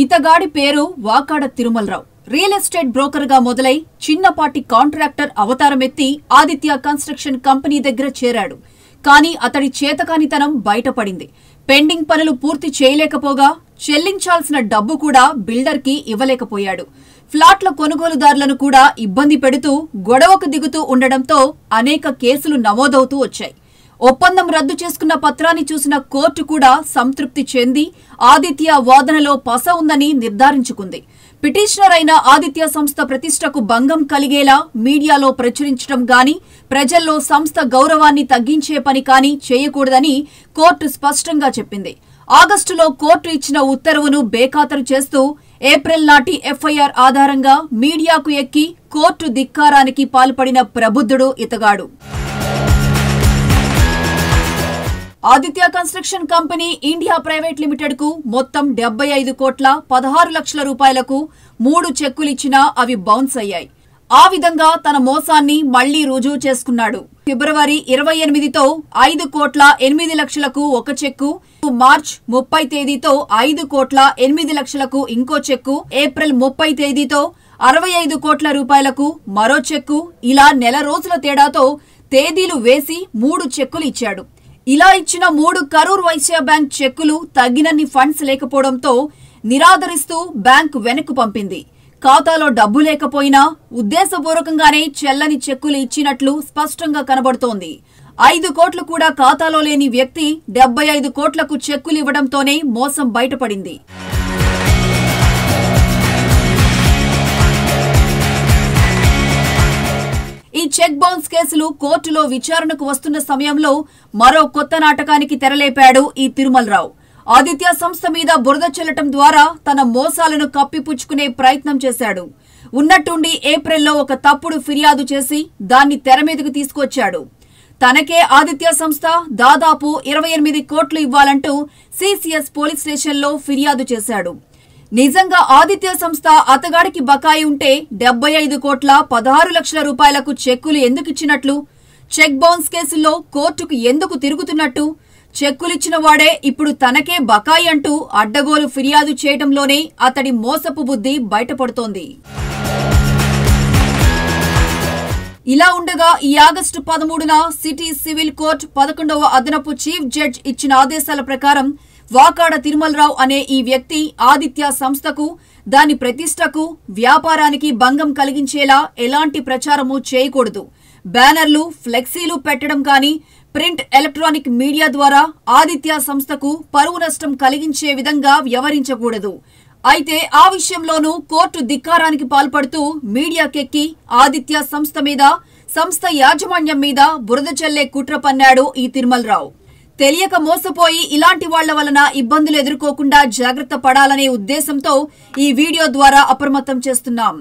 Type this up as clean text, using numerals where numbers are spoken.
ఇతగాడి పేరు Vakada Tirumalarao. Real estate broker గా మొదలై చిన్నపాటి కాంట్రాక్టర్ అవతారమెత్తి ఆదిత్య కన్స్ట్రక్షన్ కంపెనీ దగ్గర చేరాడు. కానీ అతడి చేతకానితనం బయటపడింది. పెండింగ్ పనులు పూర్తి చేయలేకపోగా చెల్లించాల్సిన డబ్బు కూడా బిల్డర్ కి ఇవ్వలేకపోయాడు. ఫ్లాట్ల కొనుగోలుదారులను కూడా ఇబ్బంది పెడుతూ గొడవకు దిగుతూ ఉండడంతో అనేక కేసులు నమోదవుతూ వచ్చాయి. ఒప్పందం రద్దు చేసుకున్న పత్రాన్ని చూసిన కోర్టు కూడా సంతృప్తి చెంది ఆదిత్య వాదనలో పస ఉందని నిర్ధారించుకుంది. పిటిషనర్ అయిన ఆదిత్య సంస్థ ప్రతిష్టకు భంగం కలిగేలా మీడియాలో ప్రచురించడం గాని, ప్రజల్లో సంస్థ గౌరవాన్ని తగ్గించే పని కాని చేయకూడదని కోర్టు స్పష్టంగా చెప్పింది. ఆగస్టులో కోర్టు ఇచ్చిన ఉత్తర్వును బేఖాతరు చేస్తూ ఏప్రిల్ నాటి ఎఫ్ఐఆర్ ఆధారంగా మీడియాకు ఎక్కి కోర్టు ధిక్కారానికి పాల్పడిన ప్రబుద్ధుడు ఇతగాడు. Aditya construction company India private limited కు మొత్తం 75,16,00,000 రూపాయలకు 3 చెక్కులిచ్చినా అవి బౌన్స్ అయ్యాయి. ఆ విధంగా తన మోసాన్ని మళ్లీ రుజువు చేసుకున్నాడు. ఫిబ్రవరి 28తో 5,08,00,000కు ఒక చెక్కు, మార్చ్ 30 తేదీతో 5,08,00,000కు ఇంకో చెక్కు, ఏప్రిల్ 30 తేదీతో 65 కోట్ల రూపాయలకు మరో చెక్కు, ఇలా నెల రోజుల తేడాతో తేదీలు వేసి 3 చెక్కులు ఇచ్చాడు. ఇలా ఇచ్చిన 3 కరూర్ వైశ్య బ్యాంక్ చెక్కులు తగినన్ని ఫండ్స్ లేకపోవడంతో నిరాదరిస్తూ బ్యాంక్ వెనక్కు పంపింది. ఖాతాలో డబ్బు లేకపోయినా ఉద్దేశపూర్వకంగానే చెల్లని చెక్కులు ఇచ్చినట్లు స్పష్టంగా కనబడుతోంది. 5 కోట్లు కూడా ఖాతాలో లేని వ్యక్తి 75 కోట్లకు చెక్కులు ఇవ్వడంతోనే మోసం బయటపడింది. ఈ చెక్ బౌన్స్ కేసులు కోర్టులో విచారణకు వస్తున్న సమయంలో మరో కొత్త నాటకానికి తెరలేపాడు ఈ తిరుమలరావు. ఆదిత్య సంస్థ మీద బురద చల్లటం ద్వారా తన మోసాలను కప్పిపుచ్చుకునే ప్రయత్నం చేశాడు. ఉన్నట్టుండి ఏప్రిల్లో ఒక తప్పుడు ఫిర్యాదు చేసి దాన్ని తెర మీదకు తీసుకొచ్చాడు. తనకే ఆదిత్య సంస్థ దాదాపు 28 కోట్లు ఇవ్వాలంటూ సిసిఎస్ పోలీస్ స్టేషన్లో ఫిర్యాదు చేశాడు. నిజంగా ఆదిత్య సంస్థ అతగాడికి బకాయి ఉంటే 75,16,00,000 రూపాయలకు చెక్కులు ఎందుకిచ్చినట్లు? చెక్ బౌన్స్ కేసుల్లో కోర్టుకు ఎందుకు తిరుగుతున్నట్టు? చెక్కులిచ్చిన వాడే ఇప్పుడు తనకే బకాయి అంటూ అడ్డగోలు ఫిర్యాదు చేయడంలోనే అతడి మోసపు బుద్ధి బయటపడుతోంది. ఇలా ఉండగా ఈ ఆగస్టు 13న సిటీ సివిల్ కోర్టు 11వ అదనపు చీఫ్ జడ్జ్ ఇచ్చిన ఆదేశాల ప్రకారం వాకాడ తిరుమలరావు అనే ఈ వ్యక్తి ఆదిత్య సంస్థకు, దాని ప్రతిష్టకు, వ్యాపారానికి భంగం కలిగించేలా ఎలాంటి ప్రచారము చేయకూడదు. బ్యానర్లు, ఫ్లెక్సీలు పెట్టడం కానీ, ప్రింట్, ఎలక్ట్రానిక్ మీడియా ద్వారా ఆదిత్య సంస్థకు పరువు నష్టం కలిగించే విధంగా వ్యవహరించకూడదు. అయితే ఆ విషయంలోనూ కోర్టు ధిక్కారానికి పాల్పడుతూ మీడియాకెక్కి ఆదిత్య సంస్థ మీద, సంస్థ యాజమాన్యం మీద బురద చల్లే కుట్ర పన్నాడు ఈ తిరుమలరావు. తెలియక మోసపోయి ఇలాంటి వాళ్ల వలన ఇబ్బందులు ఎదుర్కోకుండా జాగ్రత్త పడాలనే ఉద్దేశంతో ఈ వీడియో ద్వారా అప్రమత్తం చేస్తున్నాం.